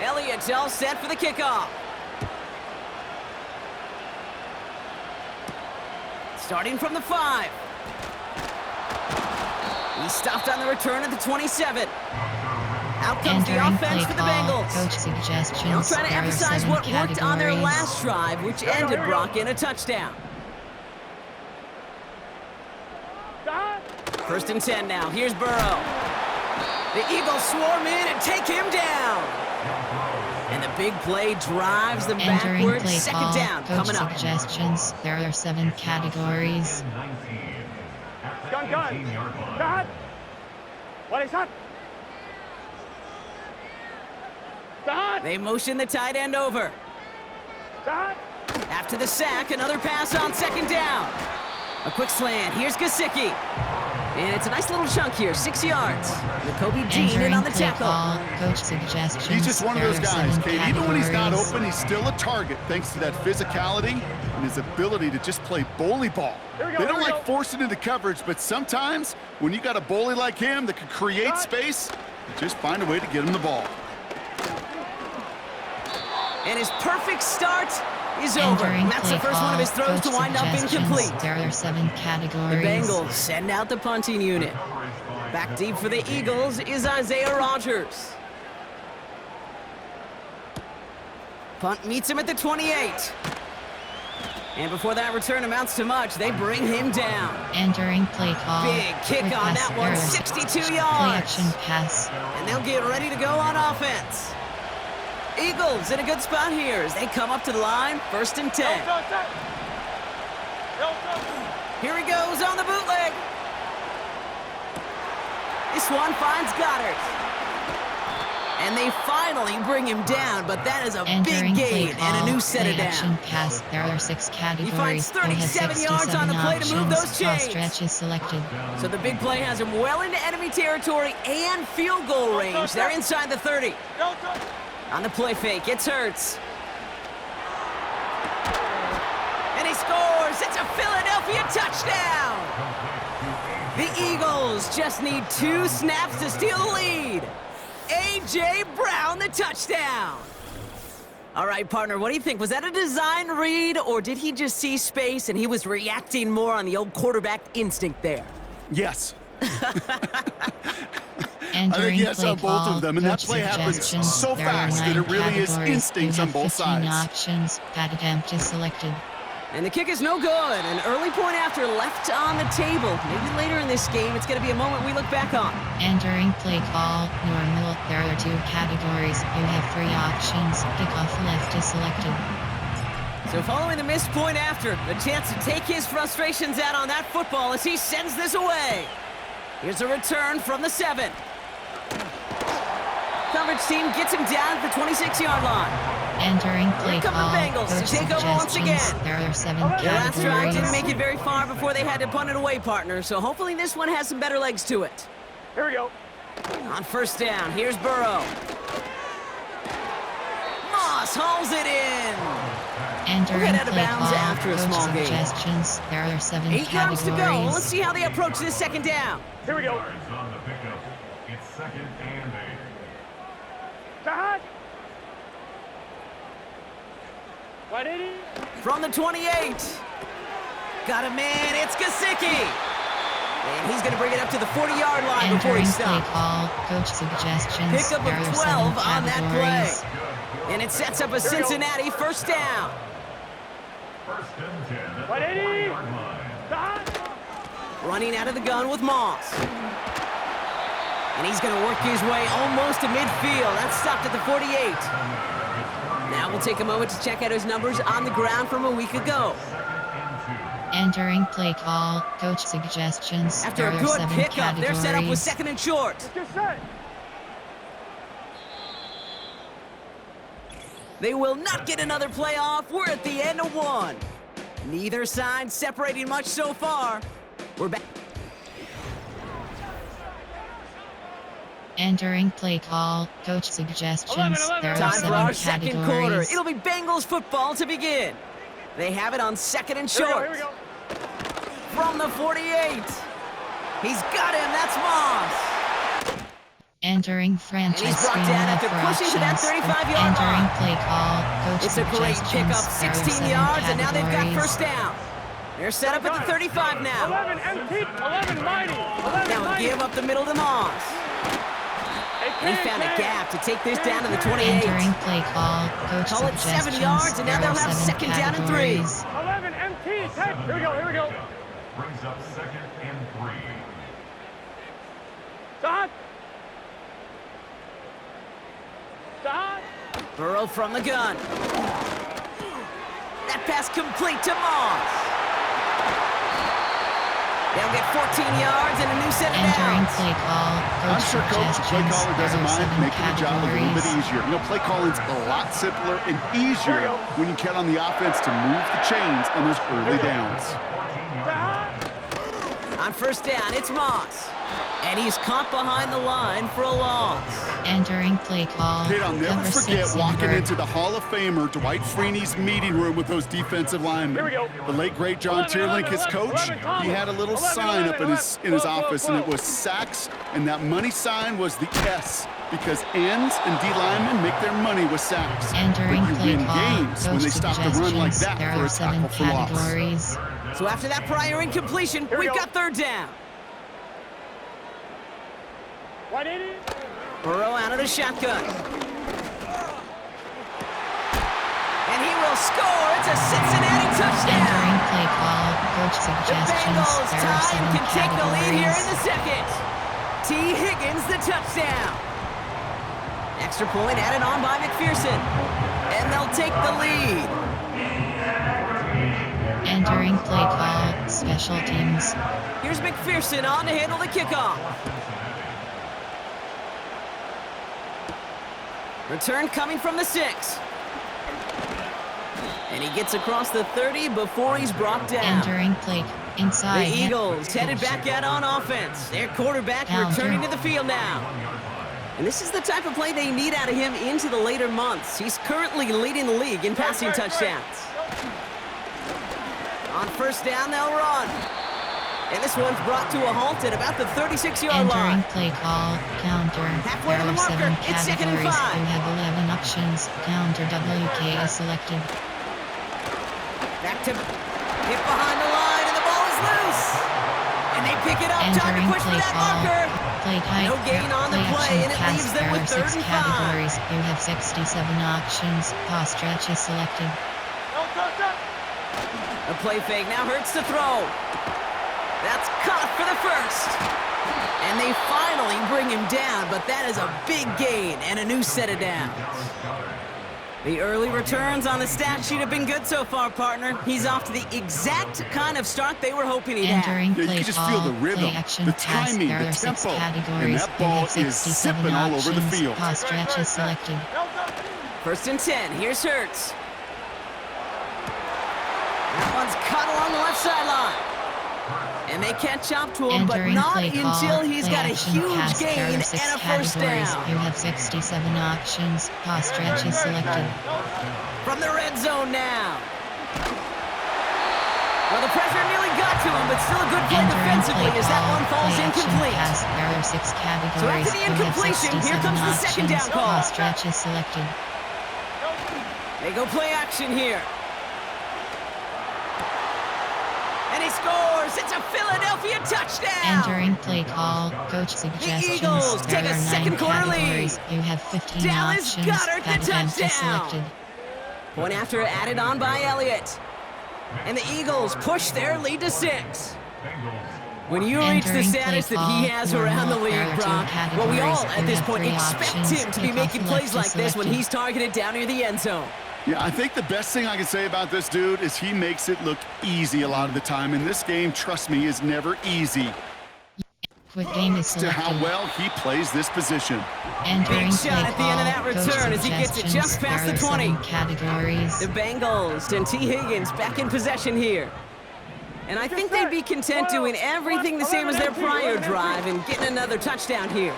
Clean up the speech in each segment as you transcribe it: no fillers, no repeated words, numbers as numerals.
Elliott's all set for the kickoff. Starting from the 5. He's stopped on the return at the 27. Out comes the offense for the Bengals. Coach suggestions. They'll try to emphasize what worked on their last drive, which ended Brock in a touchdown. 1st and 10 now. Here's Burrow. The Eagles swarm in and take him down. And the big play drives them backwards. 2nd down coming up. Suggestions. There are 7 categories. Gun. What is that? They motion the tight end over. After the sack, another pass on 2nd down. A quick slant. Here's Gesicki. And it's a nice little chunk here, 6 yards. Kobe Dean in on the tackle. Coach suggestions. He's just one of those guys, Kate. Even when he's not open, he's still a target thanks to that physicality and his ability to just play bully ball. They don't like forcing into coverage, but sometimes when you got a bully like him that can create space, just find a way to get him the ball. And his perfect start is over. And that's the first one of his throws to wind up incomplete. There are 7 categories. The Bengals send out the punting unit. Back deep for the Eagles is Isaiah Rodgers. Punt meets him at the 28. And before that return amounts to much, they bring him down. Entering play call. Big kick on that one, 62 yards. Play action pass. And they'll get ready to go on offense. Eagles in a good spot here as they come up to the line, 1st and 10. Here he goes on the bootleg. This one finds Goddard. And they finally bring him down, but that is a big gain and a new set of down. Pass. There are 6 categories. He finds 37 yards on the play to move those chains. Stretch is selected. So the big play has him well into enemy territory and field goal range. They're inside the 30. On the play fake, it's Hurts. And he scores! It's a Philadelphia touchdown! The Eagles just need 2 snaps to steal the lead. A.J. Brown, the touchdown! All right, partner, what do you think? Was that a design read, or did he just see space and he was reacting more on the old quarterback instinct there? Yes. I think yes on both of them, and that play happens so fast that it really is instincts on both sides. Options. Pad attempt is selected. And the kick is no good. An early point after left on the table. Maybe later in this game, it's going to be a moment we look back on. Entering play call. Normal. There are 2 categories. You have 3 options. Kickoff left is selected. So following the missed point after, the chance to take his frustrations out on that football as he sends this away. Here's a return from the 7. Coverage team gets him down at the 26-yard line. Entering play call. The Bengals to take over once again. There are 7 Their categories. last drive didn't make it very far before they had to punt it away, partner. So hopefully this one has some better legs to it. Here we go. On 1st down, here's Burrow. Moss hauls it in. Entering out of play bounds call. after a small gain. Suggestions. There are 7 8 yards categories. to go. Let's see how they approach this 2nd down. Here we go. It's 2nd and 8. From the 28. Got a man, it's Gesicki. And he's going to bring it up to the 40-yard line before he stops. Play call. Coach suggestions. Pick up there of are 12 7 on that categories. play. And it sets up a Cincinnati 1st down. 1st and 10. Running out of the gun with Moss. And he's going to work his way almost to midfield. That's stopped at the 48. Now we'll take a moment to check out his numbers on the ground from a week ago. Entering play call. Coach suggestions. After there a good are 7 pickup, they're set up with categories. 2nd and short. They will not get another play off. We're at the end of 1. Neither side separating much so far. We're back. Entering play call. Coach suggestions. There are Time for 7 our 2nd quarter. categories. It'll be Bengals football to begin. They have it on 2nd and short. Here we go. From the 48. He's got him. That's Moss. Entering And franchise he's brought screen down you have after for pushing to that options. 35-yard Entering line. play call. Coach It's a great pickup, suggestions. 16 There are 7 yards, and now they've got categories. first down. They're set up at the 35 now. 11 empty, 11 mighty, 11 Now mighty. give up the middle to Moss. They found a gap to take this down to the 28. Entering play call. Coach Call it 7 suggestions. yards, and now There are they'll have 7 second down and 3. categories. 11 empty, 10. Here we go, here we go. Brings up second and 3. Stop. Stop. Burrow from the gun. That pass complete to Moss. They'll get 14 yards and a new set of Entering downs. play call. I'm sure coach, the play suggestions. caller doesn't There are mind 7 making the job a little bit categories. easier. Play calling's a lot simpler and easier when you count on the offense to move the chains on those early downs. On first down, it's Moss. And he's caught behind the line for a loss. Entering play call. Kid, I'll never Cover forget 6 walking invert. into the Hall of Famer Dwight Freeney's meeting room with those defensive linemen. Here we go. The late great John 11, Tierlink, his 11, coach, 11, he had a little 11, sign up in his 12, office, and it 12. was sacks, and that money sign was the S, because ends and D linemen make their money with sacks. Entering But you play win call. games when Coach they stop the run like that suggestions. There for are a 7 tackle for loss. categories. So after that prior incompletion, we we've go. got third down. 180. Burrow out of the shotgun. And he will score. It's a Cincinnati touchdown. Entering play call. Coach The suggestions. Bengals There are tie and 7 can take the lead here in categories. the second. T. Higgins the touchdown. Extra point added on by McPherson. And they'll take the lead. Entering play call. Special teams. Here's McPherson on to handle the kickoff. Return coming from the 6. And he gets across the 30 before he's brought down. Entering play inside. The Eagles headed back out on offense. Their quarterback returning to the field now. And this is the type of play they need out of him into the later months. He's currently leading the league in passing touchdowns. On first down, they'll run. And this one's brought to a halt at about the 36-yard Entering line. play call. Counter. Halfway There to the are 7 marker. It's second and categories. 5. You have 11 options. Counter WK is selected. Back to hit behind the line, and the ball is loose. And they pick it up. Time to Entering push for play that call. marker. Play type. No gain on the play, action and it pass. leaves them There with are 6 3rd and 5. categories. You have 67 options. Pass stretch is selected. A play fake now hurts to throw. That's caught for the first. And they finally bring him down, but that is a big gain and a new set of downs. The early returns on the stat sheet have been good so far, partner. He's off to the exact kind of start they were hoping he'd have. Entering Yeah, you play can just call. feel the rhythm, Play action the pass. timing, There the are 6 tempo, and categories. that You ball have is 67 zipping all over the options. field. Pass stretch is selected. First and 10. Here's Hurts. That one's caught along the left sideline. And they catch up to him, but Entering not play call. until he's Play got a action huge pass. gain There are and 6 a first categories. down. You have 67 options. Pass stretch is selected. From the red zone now. Well, the pressure nearly got to him, but still a good play Entering defensively play as that call. one falls Play action incomplete. pass. There are 6 categories. So after the You have incompletion, here 67 comes the second down options. call. Pass stretch is selected. They go play action here. And he scores. It's a Philadelphia touchdown. Entering play call. Coach suggestions. Eagles There take a are 9 second quarter lead. categories. You have 15 Dallas options. Goedert, the That event is touchdown. selected. Point after added on by Elliott. And the Eagles push their lead to 6. When you reach the Entering status play that he call. has You are around the not league, there are 2 Brock, well, we all categories. at You this have point 3 expect options. him to be Kickoff making plays left like is this when selected. he's targeted down near the end zone. Yeah, I think the best thing I can say about this dude is he makes it look easy a lot of the time. And this game, trust me, is never easy Quick game is to how selected. well he plays this position. Entering Big play shot at the end of that call. Coach return as he gets it just suggestions. past There the are 20. 7 categories. The Bengals and T. Higgins back in possession here. And I think they'd be content doing everything the same as their prior drive and getting another touchdown here.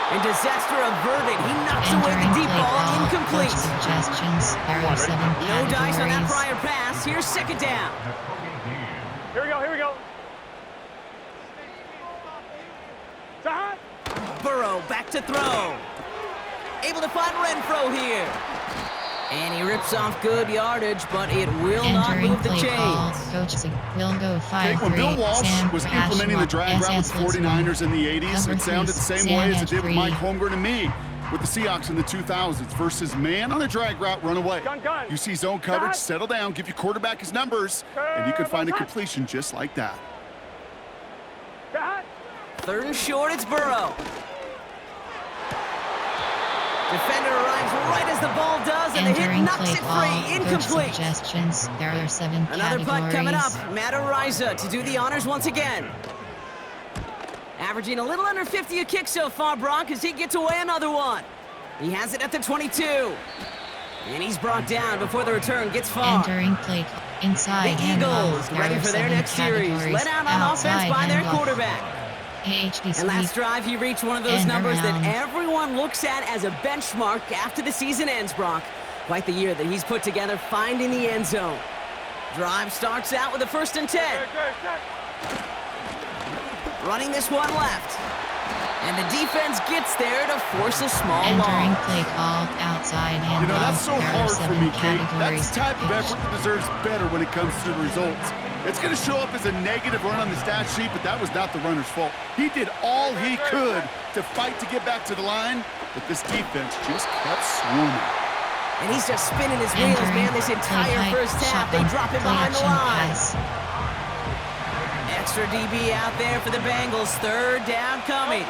And disaster averted. He knocks away the Entering deep play ball, call. incomplete. Coach suggestions. There are 7 No dice on that categories. prior pass. Here's second down. Here we go, here we go. Burrow back to throw. Able to find Renfro here. And he rips off good yardage, but it will not Entering move the play call, chains. Coach will go 5-3. When Bill Walsh Sam was implementing the drag route with the 49ers in the 80s, Cover it sounded the three, same way as it did with Sam Mike at Holmgren and me with the Seahawks in the 2000s versus man on a drag route, run away. Gun. You see zone coverage, Gun. settle down, give your quarterback his numbers, and you can find a completion just like that. Cut. 3rd and short, it's Burrow. Defender arrives right as the ball does, and the hit Entering knocks play it call, free. coach Incomplete. suggestions. There are 7 Another categories. punt coming up. Matt Ariza to do the honors once again. Averaging a little under 50 a kick so far, Brock, as he gets away another one. He has it at the 22. And he's brought down before the return gets far. Entering play call, inside The handoff. Eagles There ready are for their 7 next series. categories. Let out on offense Outside by their handoff. quarterback. AHD And last sweep. drive, he reached one of those End numbers that around. everyone looks at as a benchmark after the season ends, Brock. Quite the year that he's put together finding the end zone. Drive starts out with a 1st and 10. Running this one left. And the defense gets there to force a small Entering loss. play call, outside handoff. You know, that's so There are hard for 7 me, Kate. That's categories. the type of effort that deserves better when it comes to the results. It's going to show up as a negative run on the stat sheet, but that was not the runner's fault. He did all he could to fight to get back to the line, but this defense just kept swarming. And he's just spinning his wheels, man, this entire first half. They drop him behind the line. Extra DB out there for the Bengals. 3rd down coming.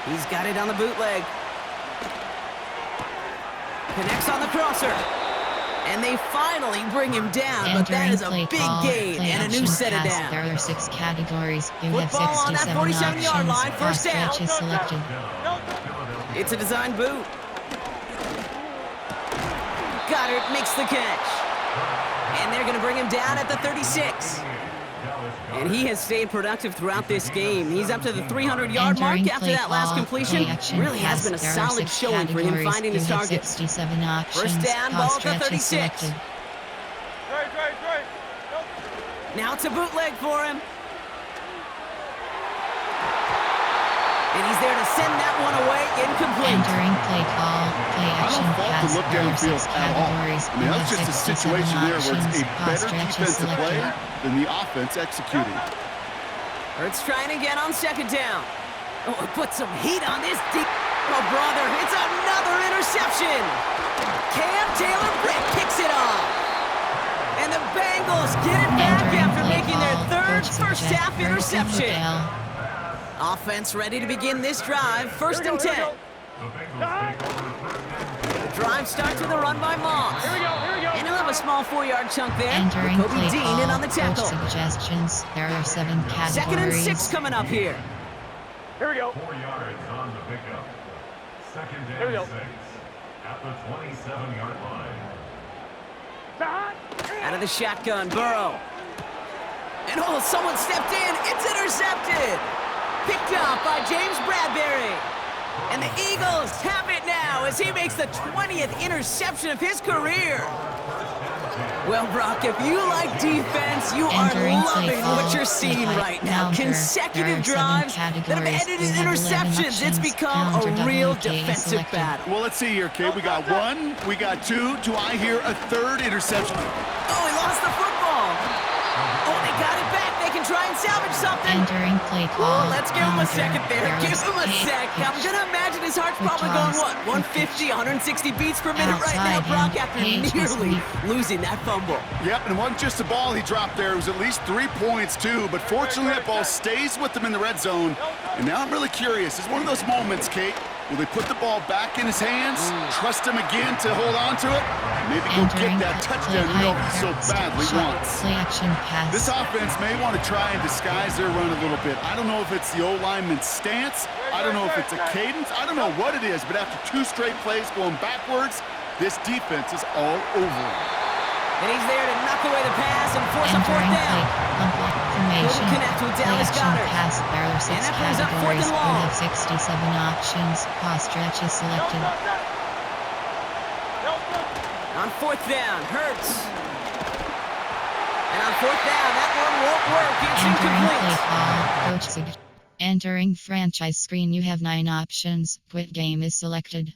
He's got it on the bootleg. Connects on the crosser. And they finally bring him down, but that is a big gain and a new set of downs. There are 6 categories. You have Football on that 67 47-yard options. line, first down. Stretch is selected. It's a design boot. Goddard makes the catch. And they're going to bring him down at the 36. And he has stayed productive throughout this game. He's up to the 300-yard mark Entering after play that last call, completion. play action Really has pass. been a There are solid 6 showing for him categories. finding his You have targets. 67 options. First down, ball at the Stretch is 36. selected. Now it's a bootleg for him. And he's there to send that one away, incomplete. Entering play call, play I action don't fault pass. the look There are downfield 6 at all. categories. I mean, You that's have just a 67 situation there where it's a options. Pass better stretch is defensive play selected. than the offense executing. Hurts trying again on 2nd down. Oh, put some heat on this deep. Oh, brother, it's another interception. Cam Taylor-Britt picks it off. And the Bengals get it back Entering after play making their call, 3rd coach first half suggests interception. Hotel. Offense ready to begin this drive, 1st and 10. The drive starts with a run by Moss. Here we go. And he'll have a small 4-yard chunk there. Entering Kobe play Dean call, in on the coach tackle. suggestions. There are 7 categories. 2nd and 6 coming up here. Here we go. 4 yards on the pickup. 2nd Here we go. and 6 at the 27-yard line. Out of the shotgun, Burrow. And oh, someone stepped in. It's intercepted. Picked up by James Bradbury. And the Eagles have it now as he makes the 20th interception of his career. Well, Brock, if you like defense, you are Entering play loving call, what you're seeing play right now. counter. Consecutive There are 7 drives that have categories. ended You in have 11 interceptions. It's options. become Counter a real WK defensive selected. battle. Well, let's see here, Kate. We got 1, we got 2. Do I hear a 3rd interception? Oh, he lost the football. Oh, they got it back. They can try and salvage something. Entering play call. Oh, let's give him a counter. second there. There Give is him a 8 sec. I'm pitch. going to imagine his heart's Good probably going, toss. what, 150, 160 beats per minute right now, Outside Brock, him. after Page this nearly week. losing that fumble. Yep, and it wasn't just the ball he dropped there. It was at least 3 points, too. But fortunately, that ball stays with him in the red zone. And now I'm really curious. It's one of those moments, Kate. Will they put the ball back in his hands, trust him again to hold on to it, and maybe go get Entering that play touchdown you know he height. so There badly is wants? play action pass. This offense may want to try and disguise their run a little bit. I don't know if it's the O-lineman's stance. I don't know if it's a cadence. I don't know what it is, but after 2 straight plays going backwards, this defense is all over him. And he's there to knock away the pass and force a 4th Entering play down. complex formation. Couldn't connect with Play Dallas action Goedert. pass. There are 6 And that brings up 4th categories. and You long. have 67 options. Pass stretch is selected. On 4th down, Hurts. And on 4th down, that one won't work. It's Entering play incomplete. call. Coach Entering franchise screen, you have 9 options. Quit game is selected.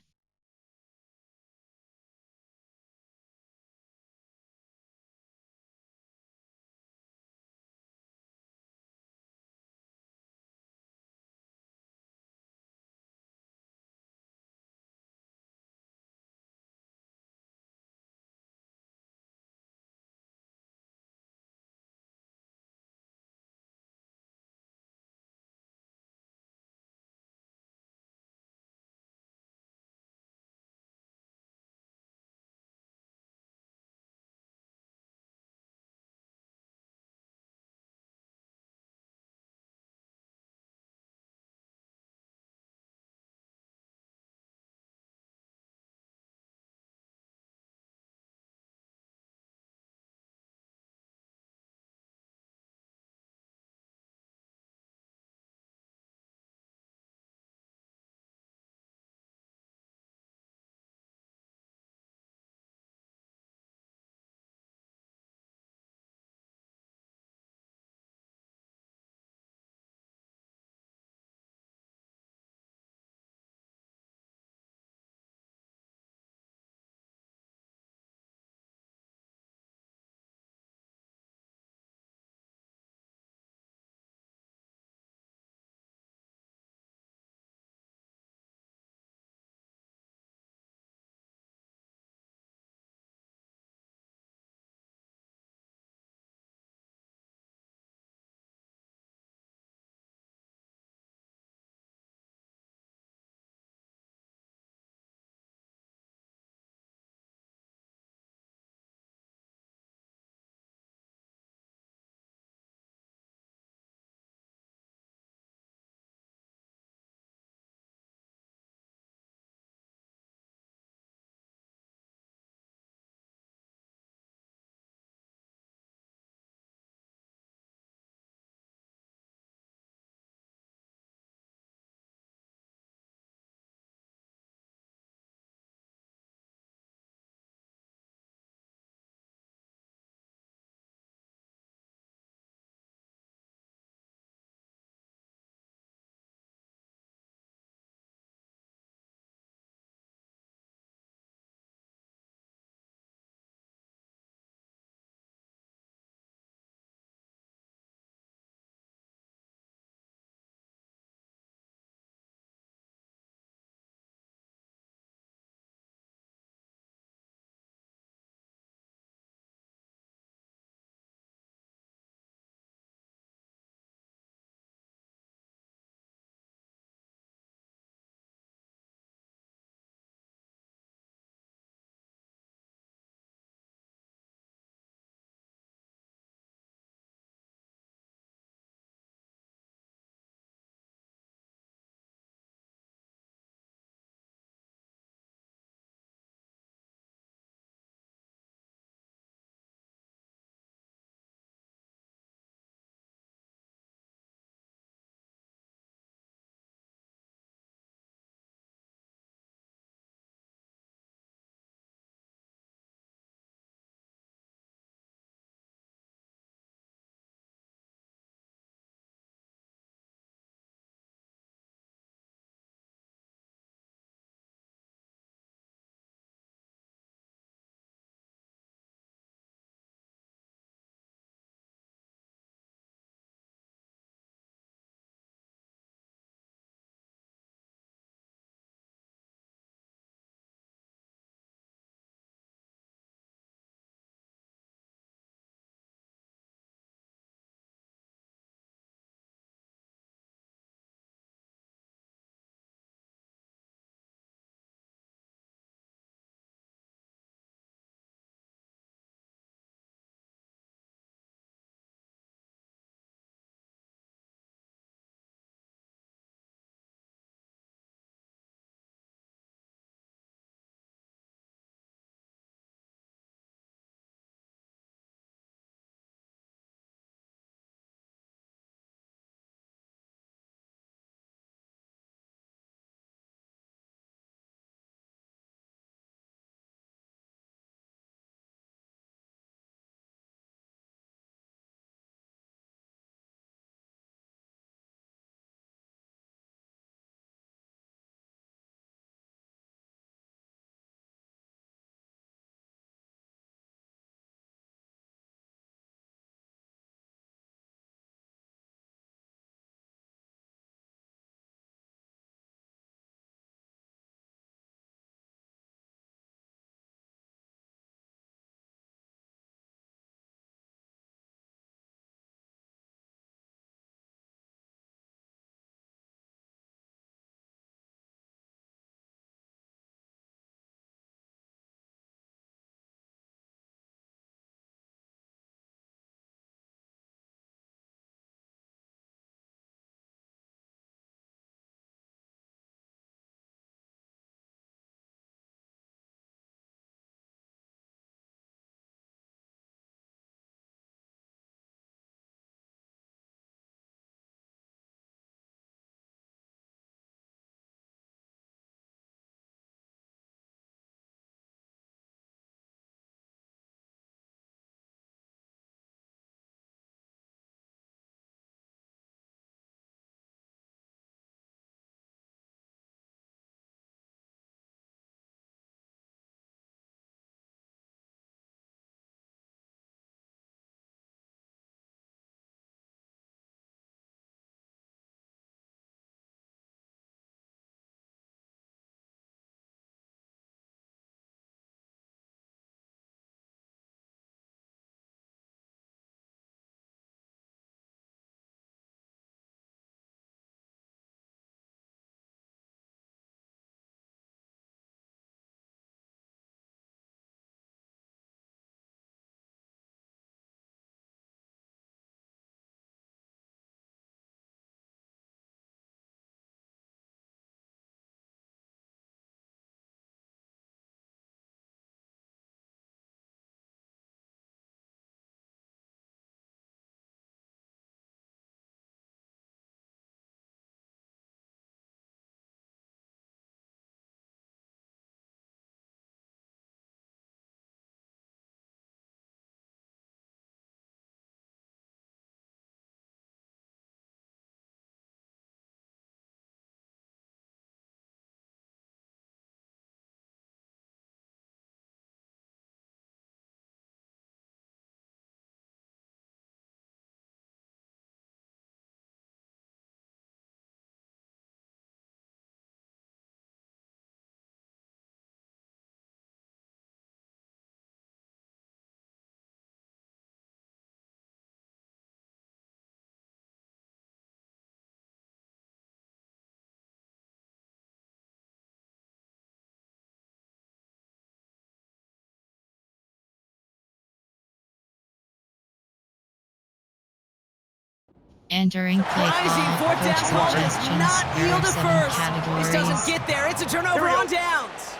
Entering play Rising call. fourth down Coach call does suggestions. not There yield are at 7 first. categories. This doesn't get there. It's a turnover on downs.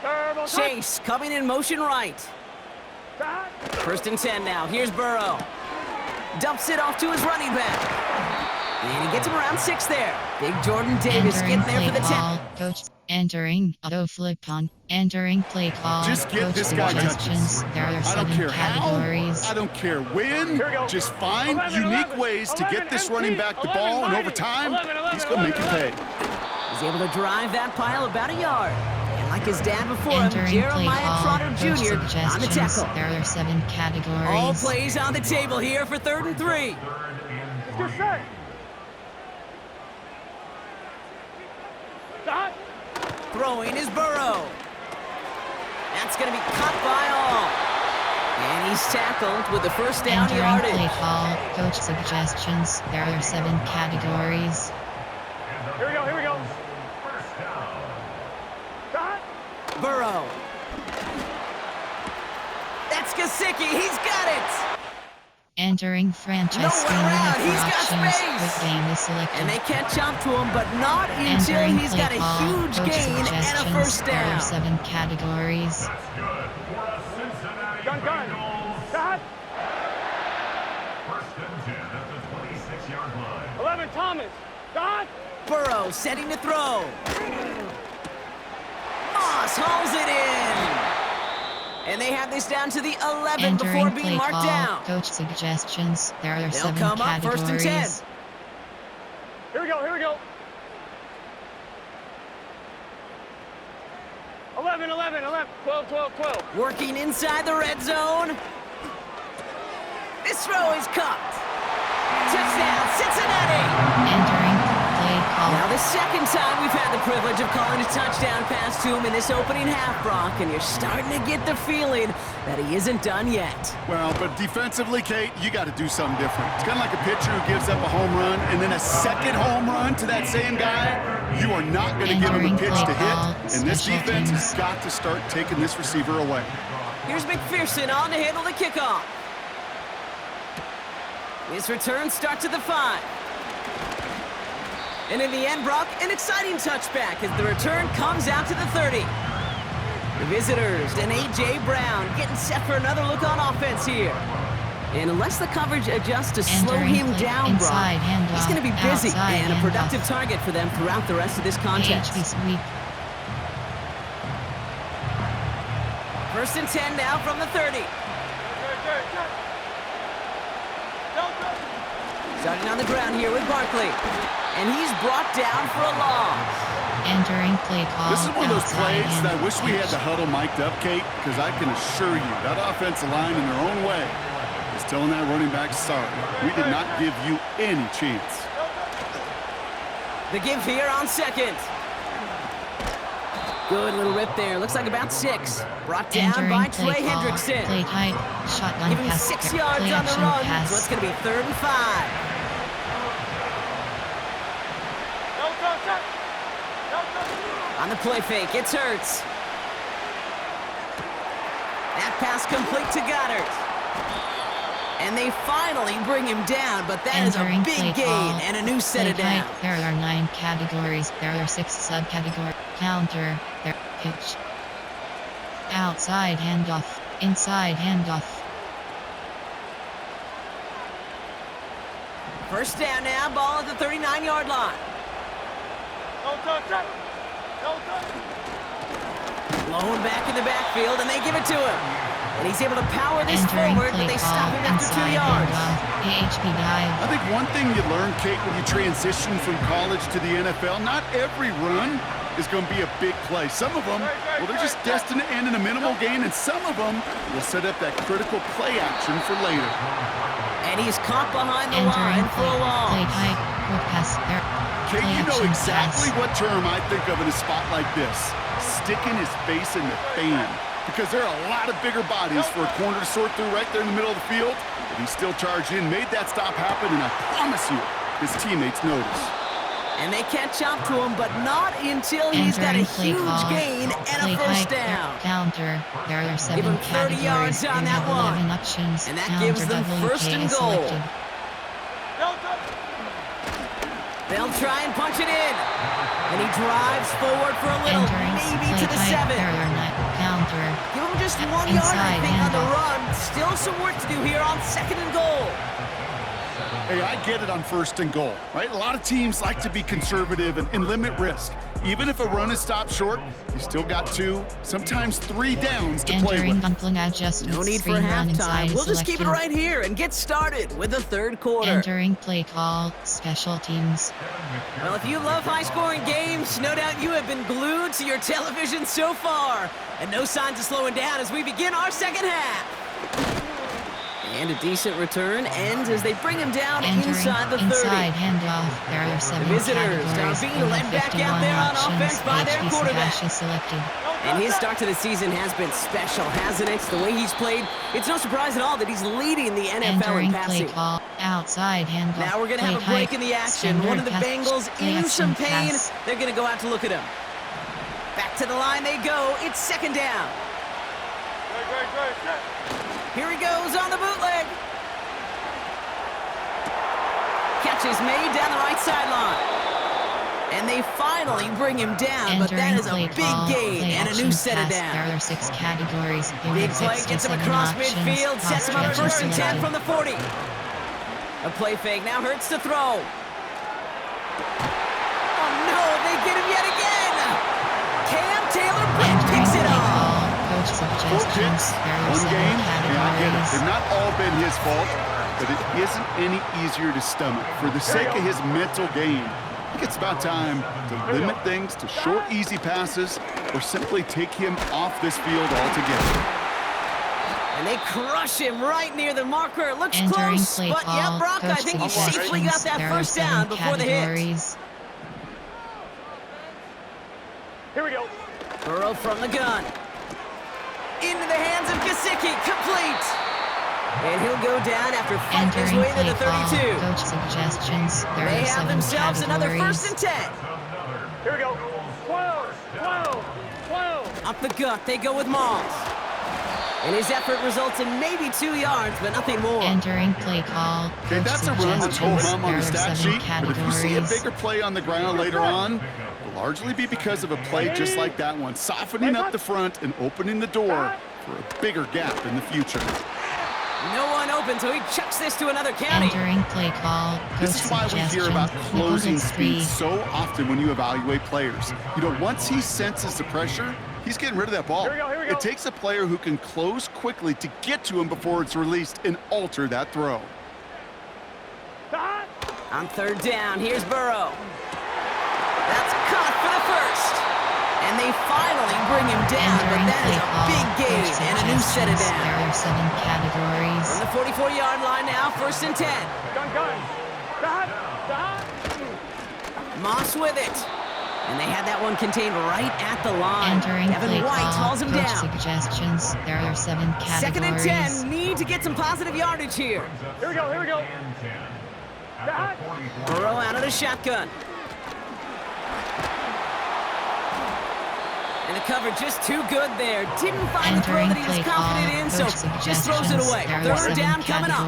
Turbo, touch. Chase coming in motion right. Touch. 1st and 10 now. Here's Burrow. Dumps it off to his running back. And he gets him around 6 there. Big Jordan Davis Entering getting there play for the call. 10. Coach entering auto flip on. Entering play call. Just get Coach this guy suggestions. touches. There are I don't 7 care categories. how, I don't care when. Here we go. Just find 11, unique 11, ways to get this running back the 11, ball, and mighty. over time, 11, he's going to make you pay. He's able to drive that pile about a yard. And like his dad before him, Entering play Jeremiah call. Trotter Coach Jr. on the suggestions. tackle. There are 7 categories. All plays on the table here for 3rd and 3. Let's get set. Touch. Throwing is Burrow. That's going to be caught by all. And he's tackled with the 1st down Entering yardage. play call. Coach suggestions. There are 7 categories. Here we go, here we go. Touch. Burrow. That's Gesicki. He's got it. Entering franchise Nowhere screen around. with He's got options. space. Quick game is selected. And they catch up to him, but not until Entering he's play got a call. huge Coach gain and a suggestions. 1st There are down. 7 categories. Gun, gun. Touch. 1st and 10 at the 26-yard line. 11, Thomas. Touch. Burrow setting to throw. Moss hauls it in. And they have this down to the 11 before Entering being play marked call. down. Coach suggestions. There are They'll 7 come up categories. 1st and 10. Here we go, here we go. 11, 11, 11, 12, 12, 12. Working inside the red zone. This throw is caught. Touchdown, Cincinnati. Entering play call. Now the 2nd time we've had the privilege of calling a touchdown pass to him in this opening half, Brock, and you're starting to get the feeling that he isn't done yet. Well, but defensively, Kate, you got to do something different. It's kind of like a pitcher who gives up a home run and then a 2nd home run to that same guy. You are not going to give him a Entering pitch play to call. hit, and this Special defense teams. has got to start taking this receiver away. Here's McPherson on to handle the kickoff. His return starts at the 5. And in the end, Brock, an exciting touchback as the return comes out to the 30. The visitors and A.J. Brown getting set for another look on offense here. And unless the coverage adjusts to slow Entering him play down, Brock, inside handoff, he's going to be busy outside and a handoff. productive target for them throughout the rest of this contest. HB sweep. 1st and 10 now from the 30. Starting on the ground here with Barkley. And he's brought down for a loss. Entering play call. This is one of those outside plays that I handoff. wish we had the huddle mic'd up, Kate, because I can assure you that offensive line in their own way is telling that running back, sorry, we did not give you any chance. The give here on 2nd. Good little rip there. Looks like about 6. Brought down Entering by play Trey call. Hendrickson. Play type. Shotgun Give him pass. 6 play yards on the action run. pass. So it's going to be 3rd and 5. On the play fake, it's Hurts. That pass complete to Goddard. And they finally bring him down, but that is a Entering play big gain call. and a new set Play of down. type. There are 9 categories. There are 6 subcategories. Counter. There. Pitch. Outside handoff. Inside handoff. 1st down now, ball at the 39-yard line. Blown back in the backfield, and they give it to him. And he's able to power this Entering forward, but play they call. stop him after 2 Inside yards. handoff. AHP dive. I think one thing you learn, Kate, when you transition from college to the NFL, not every run is going to be a big play. Some of them, well, they're just destined to end in a minimal gain, and some of them will set up that critical play action for later. And he's caught behind the Entering line for a play loss. type. Quick pass. There. Kate, Play you know action exactly pass. what term I think of in a spot like this. Sticking his face in the fan. Because there are a lot of bigger bodies for a corner to sort through right there in the middle of the field. But he still charged in, made that stop happen, and I promise you, his teammates notice. And they catch up to him, but not until he's got a Entering play huge call. gain and Play a 1st type. down. Counter. There are 7 him 30 categories. yards on You that have 11 one. options. And that Counter gives them WK 1st and is goal. selected. They'll try and punch it in. And he drives forward for a little, maybe to the 7. Counter. Give him just 1 yard, I think, on the run. Still some work to do here on 2nd and goal. Hey, I get it on 1st and goal, right? A lot of teams like to be conservative and limit risk. Even if a run is stopped short, you still got 2, sometimes 3 downs to play with. No need for halftime. We'll just keep it right here and get started with the 3rd quarter. Entering play call, special teams. Well, if you love high-scoring games, no doubt you have been glued to your television so far. And no signs of slowing down as we begin our 2nd half. And a decent return ends as they bring him down inside the 30. Inside handoff. There are 7 The visitors now being led back out there on offense by their quarterback. Selected. And his start to the season has been special, hasn't it? The way he's played, it's no surprise at all that he's leading the NFL in passing. Play call, outside handoff. Now we're going to have a break in the action. One of the Bengals in some pain. They're going to go out to look at him. Back to the line they go. It's 2nd down. Here he goes on the bootleg. Catch is made down the right sideline. And they finally bring him down, but that is a big gain and a new set of downs. There are 6 categories. Big play gets him across midfield, sets him up 1st and 10 from the 40. A play fake now hurts to throw. Oh no, they get him yet again. Cam Taylor picks it off. 4 picks, 1 game. Yeah, I get it. They've not all been his fault, but it isn't any easier to stomach. For the sake of his mental game, I think it's about time to limit things to short, easy passes or simply take him off this field altogether. And they crush him right near the marker. It looks close, but yeah, Brock, I think he safely got that 1st down before the hit. Here we go. Burrow from the gun. Into the hands of Gesicki, complete. And he'll go down after fighting his way to the 32. Coach suggestions. They have themselves another 1st and 10. Here we go. 12, 12, 12. Up the gut, they go with Moss. And his effort results in maybe 2 yards, but nothing more. Entering play call. Okay, that's a run that's ho-hum on the stat sheet, but if you see a bigger play on the ground later on, it'll largely be because of a play just like that one, softening up the front and opening the door for a bigger gap in the future. No one open, so he chucks this to another county. Entering play call. This is why we hear about closing speed so often when you evaluate players. You know, once he senses the pressure, he's getting rid of that ball. Here we go. It takes a player who can close quickly to get to him before it's released and alter that throw. On 3rd down, here's Burrow. That's caught for the 1st. And they finally bring him down, but that is a big gain and a new set of downs. There are 7 categories. From the 44-yard line now, 1st and 10. Gun. Moss with it. And they had that one contained right at the line. Entering Evan play White call. hauls him Coach down. suggestions. There are 7 categories. 2nd and 10. Need to get some positive yardage here. Here we go. Burrow out of the shotgun. And the cover just too good there. Didn't find the throw that he was confident in, so just throws it away. 3rd down coming up.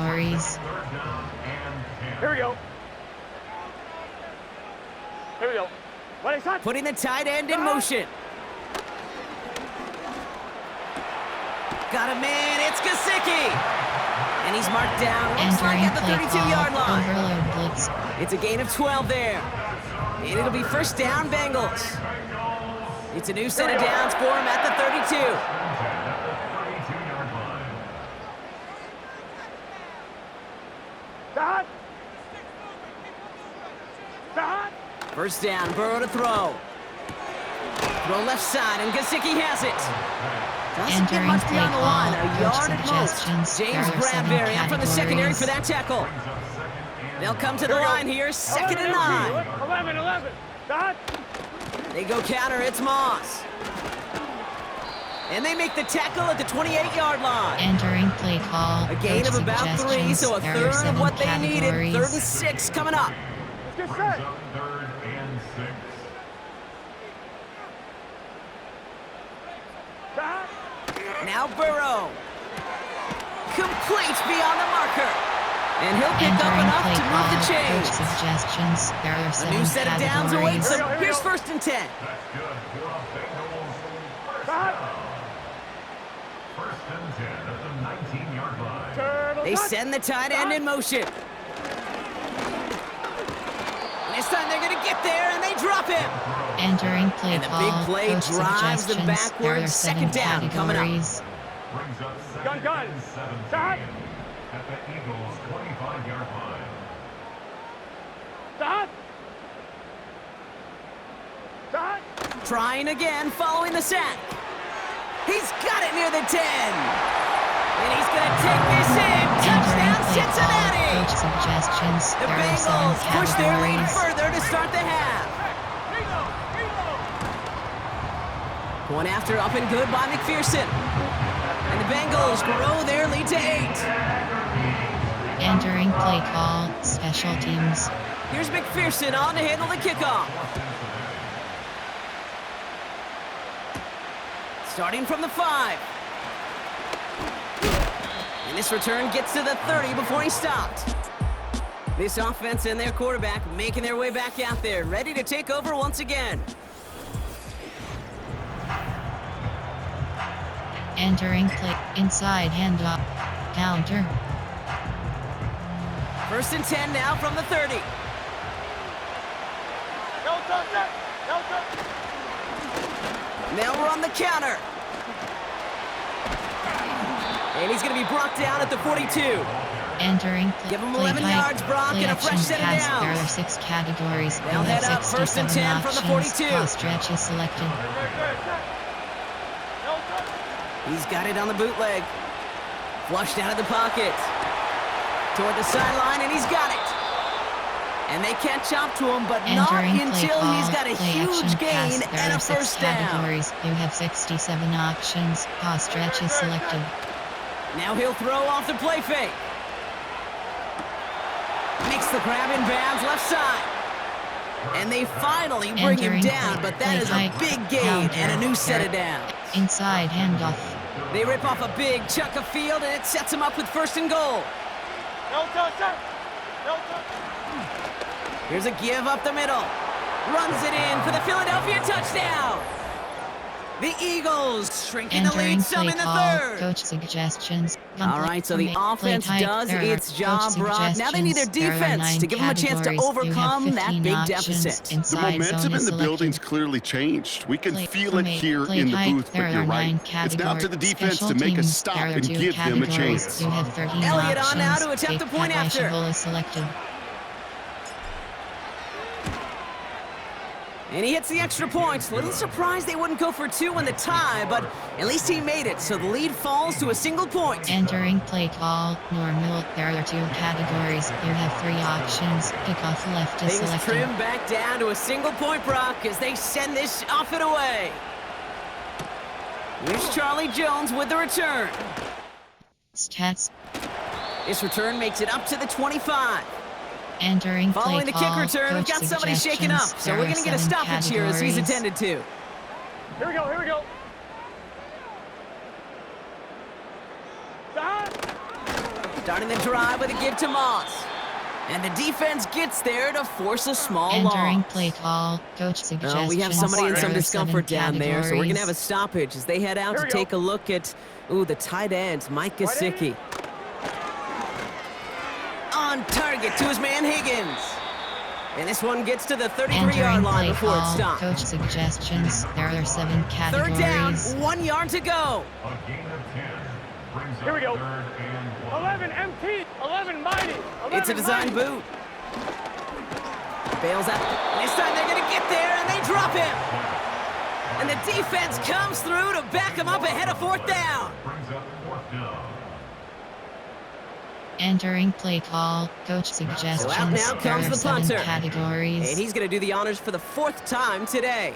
Here we go. Putting the tight end in motion. Got a man, it's Gesicki. And he's marked down, looks like at the 32-yard line. Overload blitz. It's a gain of 12 there. And it'll be 1st down Bengals. It's a new set of downs for him at the 32. 1st down, Burrow to throw. Throw left side, and Gesicki has it. Doesn't get much beyond the line, a yard at most. James Bradbury up from the secondary for that tackle. They'll come to the line here, 2nd and 9. 11. They go counter, it's Moss. And they make the tackle at the 28-yard line. Entering play call. A gain of about 3, so a 3rd of what they needed. 3rd and 6 coming up. Let's get set. 3rd and 6. Now Burrow. Complete beyond the marker. And he'll pick up Entering enough play to move call. the Coach chains. suggestions. There are A 7 new set of downs awaits categories. them. Here's 1st and 10. That's good for a Bengals first Stop. down. 1st and 10 at the 19-yard line. Turtle They touch. send the tight end in motion. This time they're going to get there, and they drop him. Entering play And the call. big play Coach drives them suggestions. There are backwards. 7 Second down coming up. categories. Brings up Gun, 2nd gun. and 17 Stop. at the Eagles' 25-yard line. Stop. Stop. Trying again, following the sack. He's got it near the 10. And he's going to take this in. Touchdown, Entering play call. Cincinnati. Coach suggestions. The There are 7 Bengals push their lead categories. further to start the half. Reload. Reload. One after up and good by McPherson. And the Bengals grow their lead to 8. Entering play call. Special teams. Here's McPherson on to handle the kickoff. Starting from the 5. And this return gets to the 30 before he stopped. This offense and their quarterback making their way back out there, ready to take over once again. Entering play inside handoff. Counter. 1st and 10 now from the 30. No touch it. No touch. They'll run the counter. And he's going to be brought down at the 42. Entering play. Give 'em play 11 height, yards, Brock, play and a action fresh set of pass. downs. There are 6 categories. They'll You'll head have up 1st and 67 10 from the options. 42. Pass stretch is selected. No touch. He's got it on the bootleg. Flushed out of the pocket. Toward the sideline, and he's got it. And they catch up to him, but not Entering play until call. he's got a Play huge action gain pass. There and are a 6 first down. categories. You have 67 options. Pass stretch is selected. Now he'll throw off the play fake. Makes the grab in bounds left side. And they finally bring him Entering down, play- but that play is a height, big gain counter. and a new set of There- downs. Inside handoff. They rip off a big chunk of field, and it sets him up with 1st and goal. No touch it. No touch. Here's a give up the middle. Runs it in for the Philadelphia touchdown. The Eagles shrinking the Entering lead some play in the call. 3rd. Coach suggestions. All right, so the offense does its job, Brock. Now they need their defense to give them a chance to overcome that big deficit. The momentum in the building's clearly changed. We can feel it here in the booth, but you're right. It's now up to the defense to make a stop and give them a chance. You have 13 Elliott on now options. to attempt Big the point cut by after. Chevrolet is selected. And he hits the extra point. A little surprised they wouldn't go for 2 in the tie, but at least he made it, so the lead falls to a single point. Entering play call. Normal. There are 2 categories. You have 3 options. Kickoff left is Things selected. trim back down to a single point, Brock, as they send this off and away. Here's Charlie Jones with the return. Stats. This return makes it up to the 25. Entering Following play the kick call. return, we've Coach got somebody shaken up, suggestions. so There we're are going to get a 7 stoppage here as he's categories. attended to. Here we go. Here we go. Stop. Starting the drive with a give to Moss. And the defense gets there to force a small Entering loss. play call. Coach suggestions. We have somebody in There some are 7 discomfort down there, so we're going to have a categories. stoppage as they head out Here to we take go. a look at, the tight ends, Mike Right in. Gesicki. On target to his man Higgins. And this one gets to the 33-yard Entering line play before it call. stops. Coach suggestions. There are 7 Third down, categories. 1 yard to go. A gain of 10. Brings Here we up go. 3rd and 1. 11 MT. 11 mighty. 11 It's a design mighty. boot. Bails out. And this time they're going to get there, and they drop him. And the defense comes through to back him up ahead of 4th down. Brings up 4th down. Entering play call. Coach suggestions. So out now There comes are the 7 punter. categories. And he's going to do the honors for the 4th time today.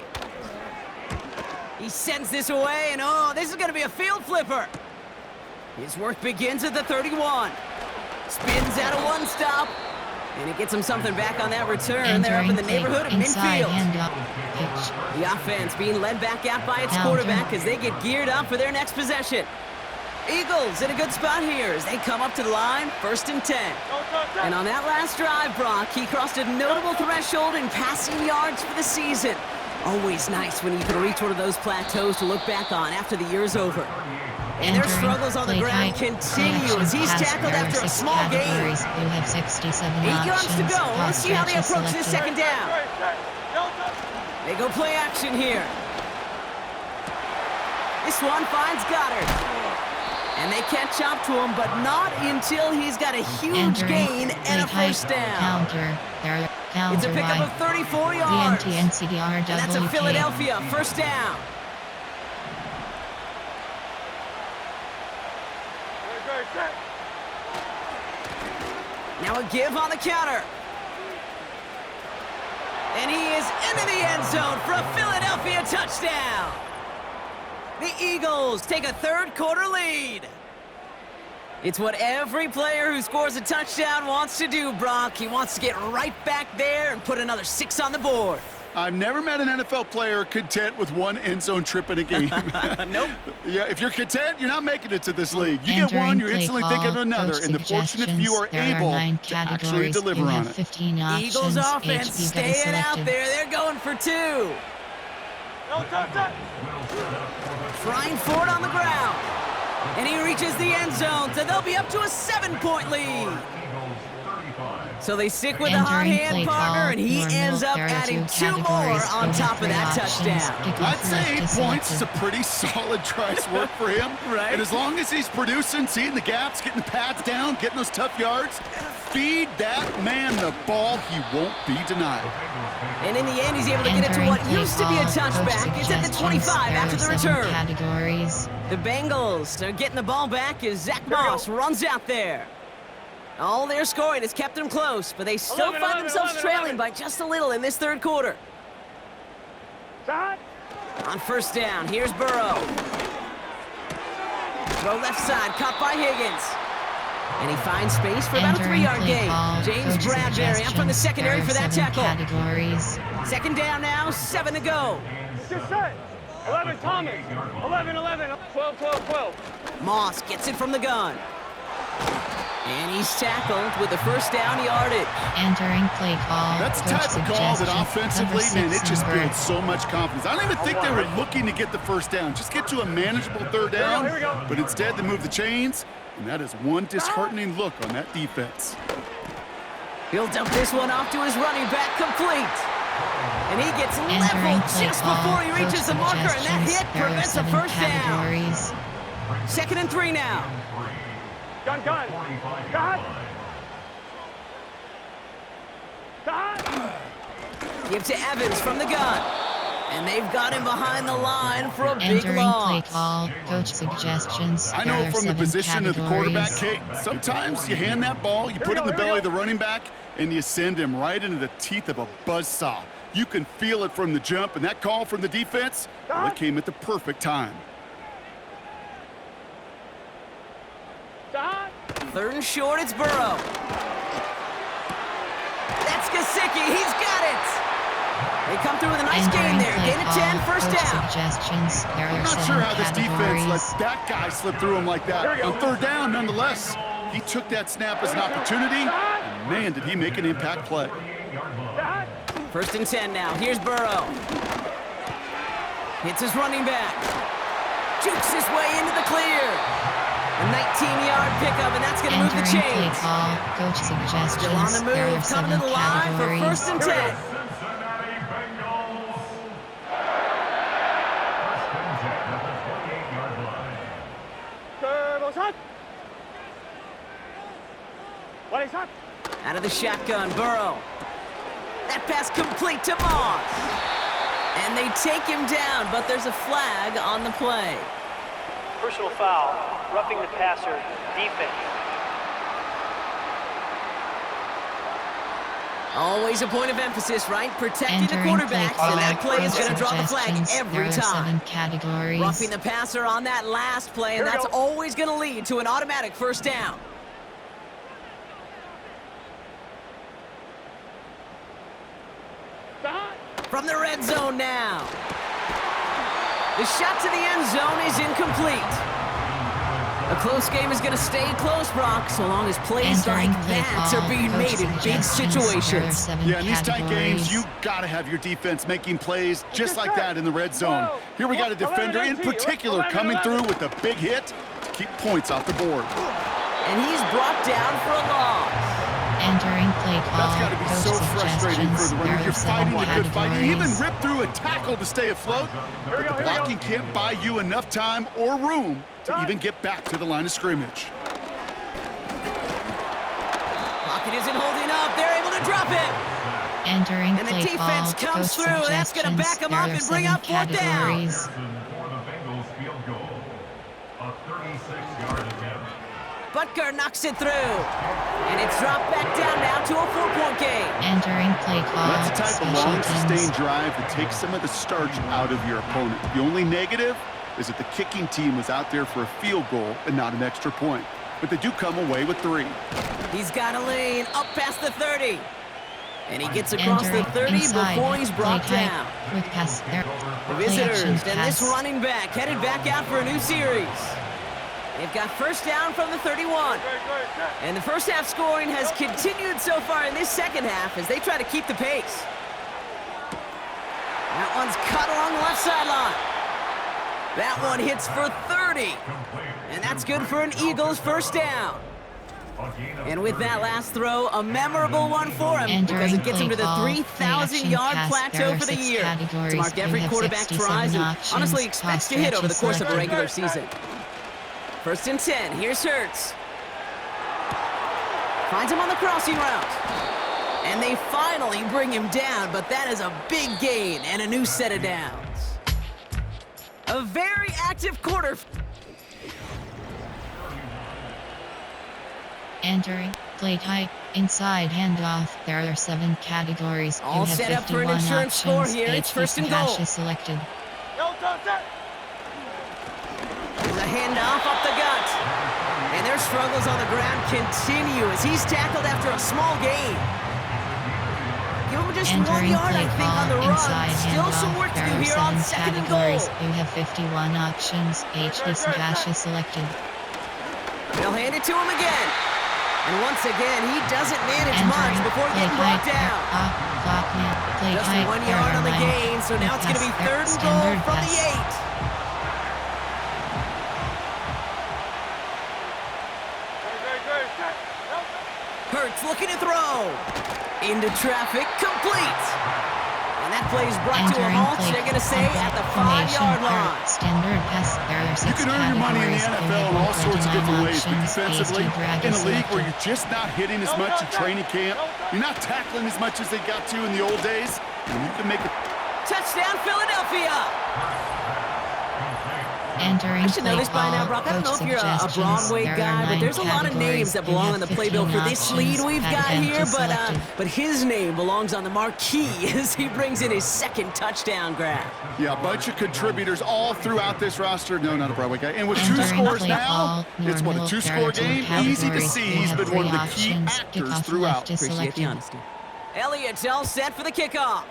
He sends this away, and this is going to be a field flipper. His work begins at the 31. Spins out of 1 stop. And it gets him something back on that return. They're up in the Entering neighborhood of play inside midfield. handoff. Pitch. The offense being led back out by its Counter. quarterback as they get geared up for their next possession. Eagles in a good spot here as they come up to the line, 1st and 10. And on that last drive, Brock, he crossed a notable threshold in passing yards for the season. Always nice when you can reach one of those plateaus to look back on after the year's over. And their struggles on the ground continue as he's tackled after a small gain. You have 67 8 yards to go. Let's see how they approach this selected. 2nd down. They go play action here. This one finds Goddard. And they catch up to him, but not until he's got a huge gain and a 1st down. It's a pickup of 34 yards. And that's a Philadelphia 1st down. Now a give on the counter. And he is into the end zone for a Philadelphia touchdown. The Eagles take a 3rd quarter lead. It's what every player who scores a touchdown wants to do, Brock. He wants to get right back there and put another 6 on the board. I've never met an NFL player content with one end zone trip in a game. Nope. Yeah, if you're content, you're not making it to this league. You get one, you're instantly thinking of another, and the fortunate few are able to actually deliver on it. Eagles offense staying out there. They're going for 2. Trying for it on the ground. And he reaches the end zone, so they'll be up to a 7-point lead. So they stick with the hot hand partner, and he ends up adding 2 more on top of that touchdown. I'd say 8 points is a pretty solid try's work for him. Right. And as long as he's producing, seeing the gaps, getting the pads down, getting those tough yards, feed that man the ball, he won't be denied. And in the end, he's able to get it to what used to be a touchback. It's at the 25 after the return. The Bengals are getting the ball back as Zach Moss runs out there. All their scoring has kept them close, but they still find themselves trailing by just a little in this 3rd quarter. On 1st down, here's Burrow. Throw left side, caught by Higgins. And he finds space for about a 3-yard gain. James Bradbury up from the secondary for that tackle. 2nd down now, 7 to go. 11 Thomas. 11, 12, 12, 12. Moss gets it from the gun. And he's tackled with the 1st down yardage. Entering play call. That's the type of call that offensively, man, it just builds so much confidence. I don't even think they were looking to get the 1st down. Just get to a manageable 3rd down. Here we go. But instead, they move the chains, and that is one disheartening look on that defense. He'll dump this one off to his running back, complete. And he gets leveled just before he reaches the marker, and that hit prevents a 1st down. 2nd and 3 now. Gun. Give to Evans from the gun. And they've got him behind the line for a big loss. Play call. Coach suggestions. I know from the position of the quarterback, Kate, sometimes you hand that ball, you put it in the belly of the running back, and you send him right into the teeth of a buzzsaw. You can feel it from the jump, and that call from the defense, well, it came at the perfect time. 3rd and short, it's Burrow. That's Gesicki, he's got it. They come through with a nice gain there. Gain of 10, 1st down. I'm not sure how this defense let that guy slip through him like that. On 3rd down, nonetheless, he took that snap as an opportunity, and man, did he make an impact play. 1st and 10 now. Here's Burrow. Hits his running back. Jukes his way into the clear. A 19-yard pickup, and that's going to move the chains. Coach suggestions. Still on the move, coming to the line for 1st and 10. Out of the shotgun, Burrow. That pass complete to Moss. And they take him down, but there's a flag on the play. Personal foul, roughing the passer, defense. Always a point of emphasis, right? Protecting the quarterbacks, and that play is going to draw the flag every time. Roughing the passer on that last play, and that's always going to lead to an automatic 1st down. From the red zone now. The shot to the end zone is incomplete. A close game is going to stay close, Brock, so long as plays like Entering play that call, are being coach made in big suggestions. There are situations. 7 Yeah, in these tight games, categories. you got to have your defense making plays just like that in the red zone. Here we got a defender in particular coming through with a big hit to keep points off the board. And he's brought down for a loss. Entering play call, That's got to be coach so frustrating for the suggestions. runner. There You're are 7 fighting a good fight. You even categories. rip through a tackle to stay afloat, but the blocking can't buy you enough time or room to even get back to the line of scrimmage. Pocket isn't holding up. They're able to drop it. Entering And the play defense call, comes coach through. That's going to suggestions. back them There up are and bring 7 up 4th down. categories. For the Bengals field goal. A 36-yard attempt. Butker knocks it through. And it's dropped back down now to a 4-point game. Entering play call, That's the type of special long, teams. sustained drive that takes some of the starch out of your opponent. The only negative is that the kicking team was out there for a field goal and not an extra point. But they do come away with 3. He's got a lane up past the 30. And he gets across the Entering 30 inside, before he's brought play down. type, quick pass. There, The play visitors action and this pass. running back headed back out for a new series. They've got first down from the 31. And the first half scoring has continued so far in this second half as they try to keep the pace. That one's cut along the left sideline. That one hits for 30. And that's good for an Eagles first down. And with that last throw, a memorable one for him because it gets him to the 3,000-yard plateau for the year. It's marked every quarterback tries and honestly expects to hit over the course of a regular season. First and 10, here's Hurts. Finds him on the crossing route. And they finally bring him down, but that is a big gain and a new set of downs. A very active quarter. Entering play type, inside handoff. There are 7 categories. All you have set up for an 51 insurance score options. here. It's Each first and hash goal. is selected. There's a handoff up the gut. And their struggles on the ground continue as he's tackled after a small gain. Give him just 1 Entering yard, play I think, on call, the run. inside Still some handoff. work to There do are here on 7 second and goal. categories. You have 51 options. Each hash is selected. They'll hand it to him again. And once again, he doesn't manage much Entering before play getting brought type, down. play Just type, 1 there yard are on the 9. gain, so now it's going to be third and goal Standard from the pass. 8. Hurts looking to throw. Into traffic, complete. And that play's brought to a Entering halt, play they're going to say at the formation 5-yard or line. standard pass. There are 6 You can earn your money in the NFL in all sorts of different ways, but defensively, in a league where you're just not hitting as much in training camp, you're not tackling as much as they got to in the old days, and you can make a Touchdown, Philadelphia. Entering I should know play this by now, call, Brock. I don't know coach if you're a suggestions. Broadway There are guy, but 9 there's a lot of names categories. that You belong have on the 15 playbill for this lead options. we've That got event here, is selected. but his name belongs on the marquee as he brings in his second touchdown grab. Yeah, a bunch of contributors all throughout this roster. No, not a Broadway guy. And with 2 Entering scores play now, call, it's what, a normal, 2-score there are game? 2 Easy to categories. see You he's have been one of 3 the key options. actors Kickoff throughout. left is Appreciate the selected. honesty. Elliott's all set for the kickoff.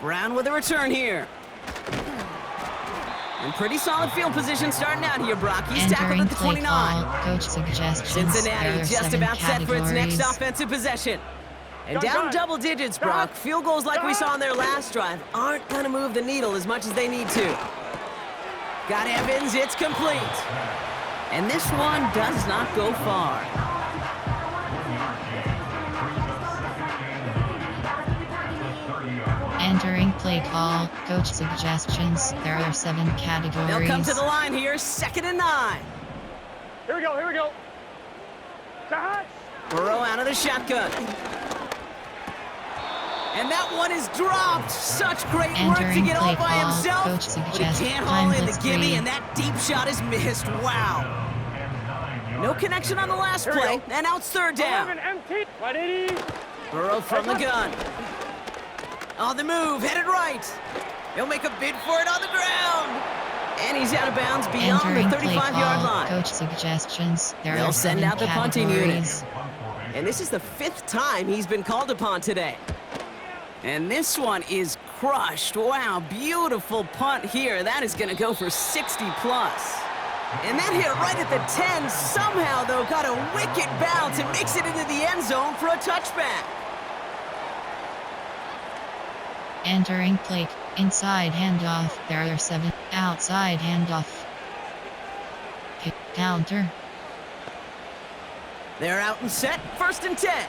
Brown with a return here. And pretty solid field position starting out here, Brock. He's tackled Entering at the play 29. call, coach suggestions. Cincinnati There are just 7 about set for its next categories. offensive possession. And down double digits, Brock. Field goals like we saw on their last drive aren't going to move the needle as much as they need to. Got Evans, it's complete. And this one does not go far. Entering play call, coach suggestions. There are 7 categories. They'll come to the line here, 2nd and 9. Here we go, here we go. Burrow out of the shotgun. And that one is dropped. Such great work to Entering get all play by call, himself. coach But he suggests can't haul in the timeless gimme, 3. and that deep shot is missed. Wow. No connection on the last Here we play, go. and now it's third down. 11 empty. 180. Burrow from the gun. On the move, headed right. He'll make a bid for it on the ground. And he's out of bounds beyond Entering the play 35-yard call, line. coach suggestions. There They'll are send 7 out the punting unit. categories. And this is the 5th time he's been called upon today. And this one is crushed. Wow, beautiful punt here. That is going to go for 60 plus. And that hit right at the 10. Somehow, though, got a wicked bounce and makes it into the end zone for a touchback. Entering plate. Inside handoff. There are 7. Outside handoff. Kick counter. They're out and set. 1st and 10.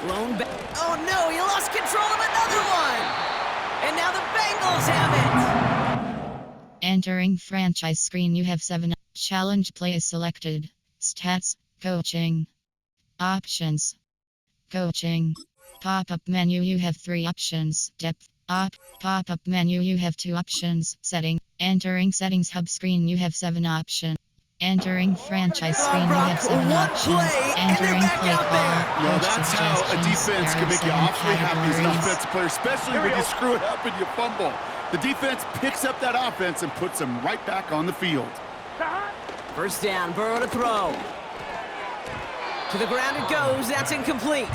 Blown back. Oh, no, he lost control of another one. And now the Bengals have it. Entering franchise screen, you have 7. Challenge play is selected. Stats. Coaching. Options. Coaching. Pop-up menu, you have 3 options. Depth. Pop-up menu, you have 2 options. Setting. Entering settings hub screen, you have 7 options. Entering franchise screen, you have 7 options. Entering play call. No, that's how a defense can make you awfully happy as an offensive player, especially when you screw it up and you fumble. The defense picks up that offense and puts them right back on the field. 1st down, Burrow to throw. To the ground it goes. That's incomplete.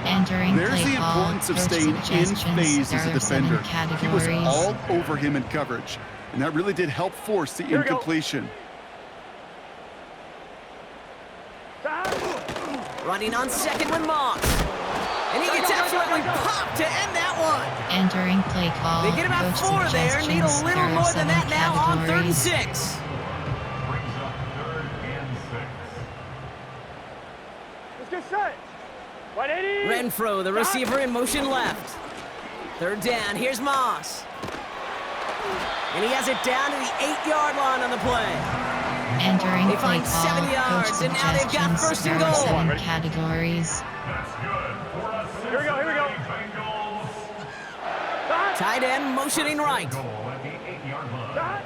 Entering There's play the call. importance of Coach staying in suggestions. phase There as a are 7 defender. He was categories. all over him in coverage, and that really did help force the incompletion. Running on 2nd with Moss. And he gets absolutely popped to end that one. Entering play call. They get about Coach 4 there. Need a suggestions. little There are more than 7 that now on 3rd and categories. 6. Brings up 3rd and 6. Let's get set. 180. Renfro, the receiver in motion left. 3rd down. Here's Moss. And he has it down to the 8-yard line on the play. Entering They play find call. 7 yards, Coach and now they've got suggestions. 1st and There are goal. 7 categories. That's good for a 6. Here we go, here we go. Bengals. Tight end motioning right. Goal at the 8-yard line.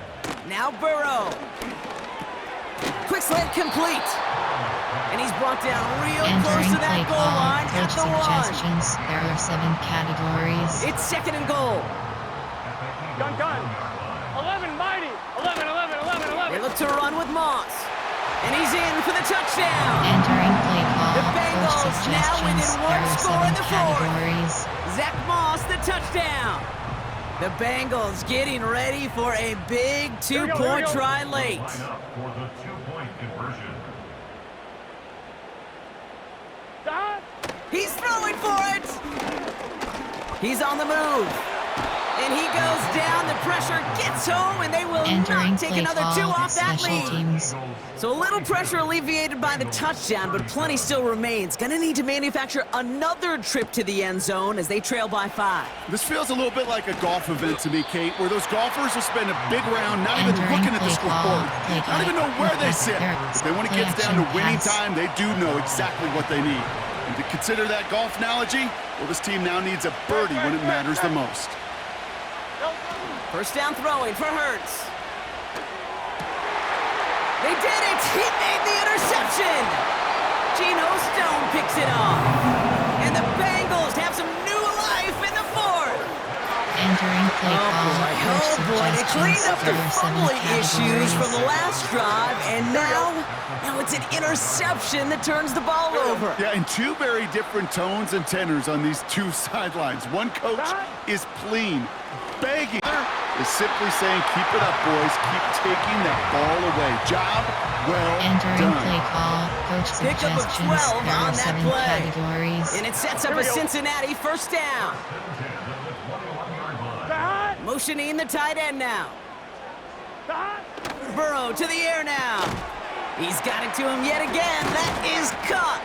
Now Burrow. Quick slant complete. And he's brought down real close Entering to play that goal call. line at Coach the 1. suggestions. There are 7 categories. It's 2nd and goal. Gun. 11, mighty. 11. They look to run with Moss. And he's in for the touchdown. Entering play call. The Coach Bengals now within suggestions. 1 There are score in 7 the 4th. categories. Zach Moss, the touchdown. The Bengals getting ready for a big we go. 2-point try late. Line up for the 2-point conversion. He's throwing for it. He's on the move. And he goes down. The pressure gets home, and they will Entering not take play another call. 2 off that Special lead. teams. So a little pressure alleviated by the touchdown, but plenty still remains. Gonna need to manufacture another trip to the end zone as they trail by 5. This feels a little bit like a golf event to me, Kate, where those golfers will spend a big round not even Entering looking at the play call. scoreboard, Play not even know where they sit. There- But then when it play gets down to action winning pass. time, they do know exactly what they need. And to consider that golf analogy, well, this team now needs a birdie when it matters the most. 1st down throwing for Hurts. They did it! He made the interception! Geno Stone picks it off. And the Bengals have some new life in the 4th. Entering play call. Coach Oh boy, they cleaned suggestions. up the There are 7 fumbling issues from the categories. last drive, and now it's an interception that turns the ball over. Yeah, and 2 very different tones and tenors on these 2 sidelines. One coach is pleading, begging, is simply saying, keep it up, boys. Keep taking that ball away. Job well Entering done. play call. Coach Pick up of suggestions. 12 There on are that 7 play. categories. And it sets up a Cincinnati 1st down. Motioning the tight end now. Burrow to the air now. He's got it to him yet again. That is caught.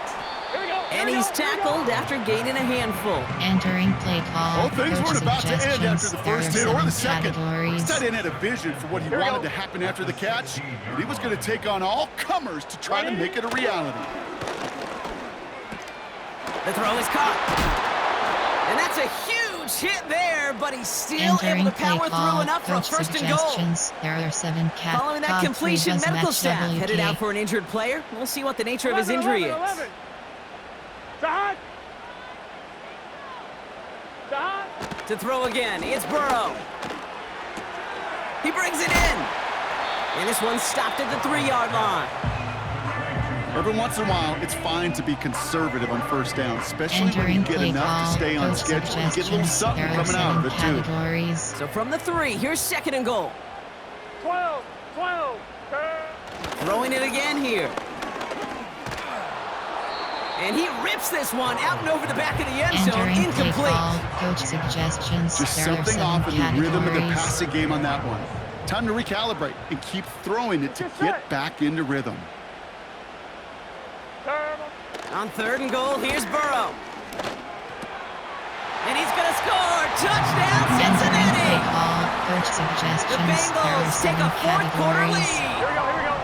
And he's tackled after gaining a handful. Entering play call. Well, things Coach weren't about to end after suggestions. the There are first hit or 7 the second. categories. This tight end had a vision for what he wanted to happen after the catch, and he was going to take on all comers to try to make it a reality. The throw is caught. And that's a huge hit there, but he's still Entering able to play power call. through enough for a Coach 1st and goal. suggestions. There are 7 categories. Following that completion, medical staff headed out for an injured player. We'll see what the nature of his injury is. To throw again, it's Burrow. He brings it in. And this one's stopped at the 3-yard line. Every once in a while, it's fine to be conservative on first down, especially when you get enough to stay on schedule. You get a little something coming out of it, too. So from the 3, here's 2nd and goal. 12, 12, Throwing it again here. And he rips this one out and over the back of the end zone. Incomplete. Coach suggestions. Just something off in the rhythm of the passing game on that one. Time to recalibrate and keep throwing it to get back into rhythm. On 3rd and goal, here's Burrow. And he's going to score. Touchdown, Cincinnati. Coach suggestions. The Bengals take a 4th quarter lead. Here we go, here we go.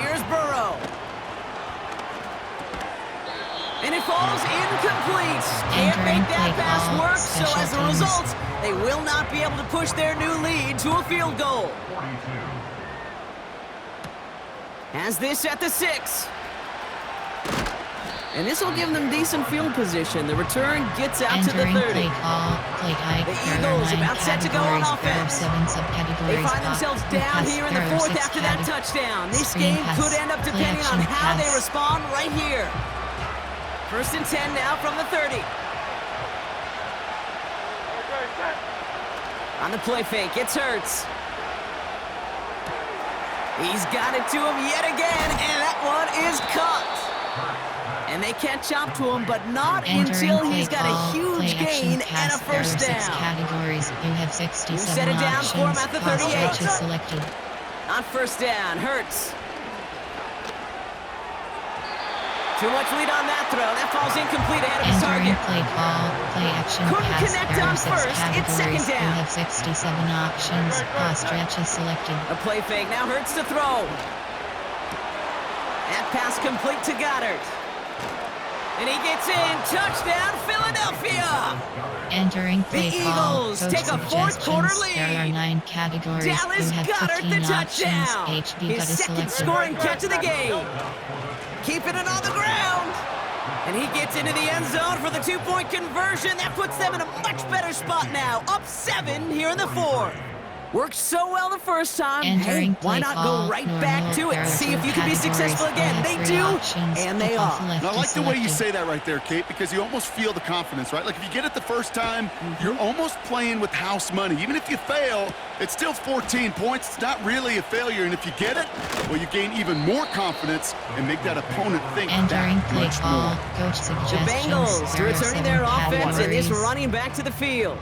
Here's Burrow. And it falls incomplete. Can't make that pass work, so as a result, they will not be able to push their new lead to a field goal. Has this at the 6. And this will give them decent field position. The return gets out to the 30. The Eagles about set to go on offense. They find themselves down here in the 4th after that touchdown. This game could end up depending on how they respond right here. 1st and 10 now from the 30. On the play fake, it's Hurts. He's got it to him yet again, and that one is caught. And they can't chop to him, but not until he's got a huge gain and a first down. Categories. You have 67 set it down for him at the 38. Selected. On first down, Hurts. Too much lead on that throw. That falls incomplete ahead of his target. Play call, play action, couldn't pass, connect on first. It's 2nd down. You have 67 options. Pass stretch is selected. A play fake. Now Hurts to throw. That pass complete to Goddard. And he gets in. Touchdown, Philadelphia. Entering play the call. Eagles take a 4th quarter lead. There are 9 categories. Dallas you have Goddard the touchdown. HB His 2nd selected. scoring catch of the game. Keeping it on the ground. And he gets into the end zone for the 2-point conversion. That puts them in a much better spot now. Up 7 here in the 4th. Worked so well the first time. Hey, why not go right back to it? See if you can be successful again. They do, and they are. And I like the way you say that right there, Kate, because you almost feel the confidence, right? Like if you get it the first time, you're almost playing with house money. Even if you fail, it's still 14 points. It's not really a failure. And if you get it, well, you gain even more confidence and make that opponent think Entering that play much call. more. Coach The suggestions. Bengals returning their offense and is categories. running back to the field.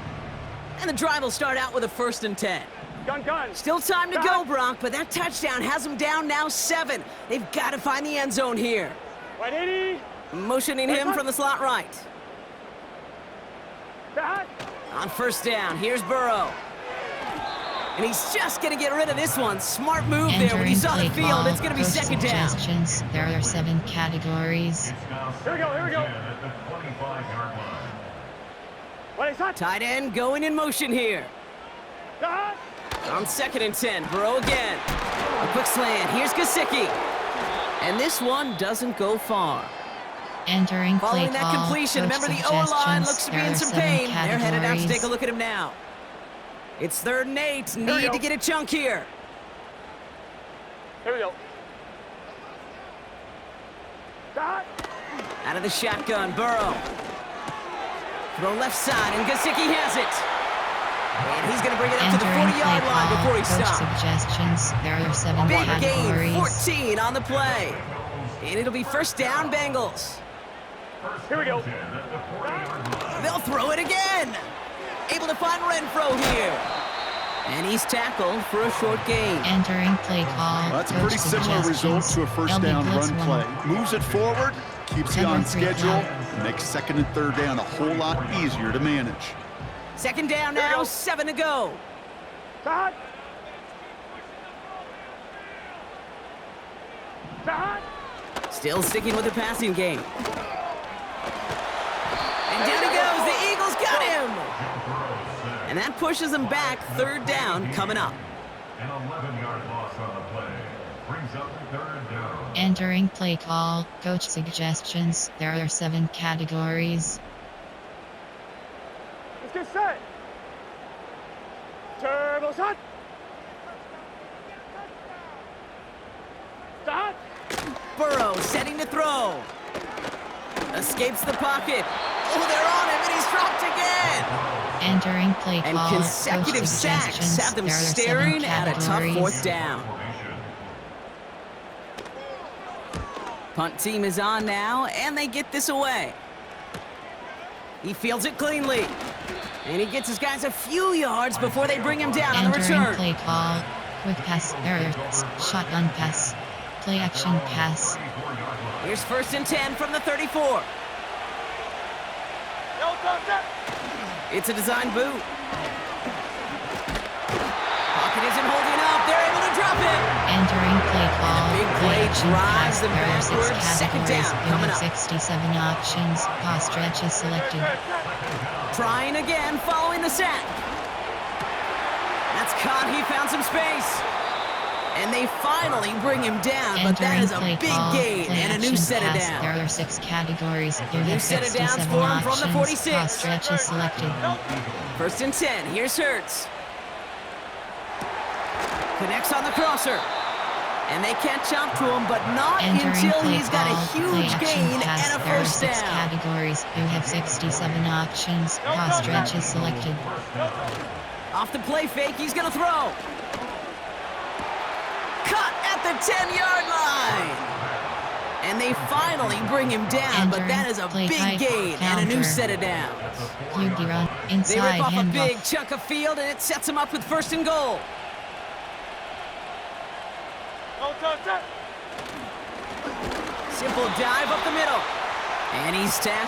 And the drive will start out with a 1st and 10. Gun. Still time to go, Bronk, but that touchdown has them down now 7. They've got to find the end zone here. Right 80. Motioning him from the slot right. Back. On first down, here's Burrow. And he's just going to get rid of this one. Smart move there when he saw the field. It's going to be 2nd down. Suggestions. There are 7 categories. Here we go. What is that? Tight end going in motion here. Back. On 2nd and 10, Burrow again. A quick slant, here's Gesicki. And this one doesn't go far. Entering play Following that call. completion, Coach remember the O-line suggestions. looks to be There in are some 7 pain. They're headed out to categories. take a look at him now. It's 3rd and 8, we need go. to get a chunk here. Here we go. Back. Out of the shotgun, Burrow. Throw left side, and Gesicki has it. And he's going to bring it up to the Entering 40-yard play line call. before he Coach stops. suggestions. There are 7 Big categories. gain, 14 on the play. And it'll be first down, Bengals. Here we go. They'll throw it again. Able to find Renfro here. And he's tackled for a short gain. Entering play call. Well, that's a Coach pretty similar result suggestions. to a first LB down blitz run one. play. Moves it forward, keeps you Number on 3 schedule, down. and makes 2nd and 3rd down a whole lot easier to manage. 2nd down now, 7 to go. Back. Back. Still sticking with the passing game. And down he goes. The Eagles got him. And that pushes them back. 3rd down coming up. An 11-yard loss on the play. Brings up 3rd down. Entering play call. Coach suggestions. There are 7 categories. Let's get set. Turbo shot. hot. Burrow setting to throw. Escapes the pocket. Oh, they're on him, and he's dropped again. Entering play And call. consecutive Coach sacks suggestions. have them There are 7 staring at a tough categories. fourth down. Punt team is on now, and they get this away. He fields it cleanly. And he gets his guys a few yards before they bring him down on the Entering return. play call. Quick pass. Errors. Shotgun pass. Play action pass. Here's 1st and 10 from the 34. It's a design boot. Pocket isn't holding up. They're able to drop it. Entering play call. big play action drives pass. them There are 6 backwards. Second categories. down You coming have up. 67 options. Pass stretch is selected. Trying again following the sack. That's caught. He found some space. And they finally bring him down, but that Entering is a play big call. gain Play and a new action set of pass. downs. There are 6 categories. You New have set of downs 67 for him from the options. 46. Pass stretch is selected. 1st and 10. Here's Hurts. Connects on the crosser. And they can't jump to him, but not Entering until play he's got call. a Play huge action gain pass. and a There are 1st 6 down. categories. You have 67 options. Pass stretch is selected. Off the play fake, he's going to throw. Cut at the 10-yard line. And they finally bring him down, but that is a Play big high, gain and a new counter. set of downs. QB run. They Inside rip off a big handoff. chunk of field, and it sets him up with 1st and goal. Simple dive up the middle. And he's tackled.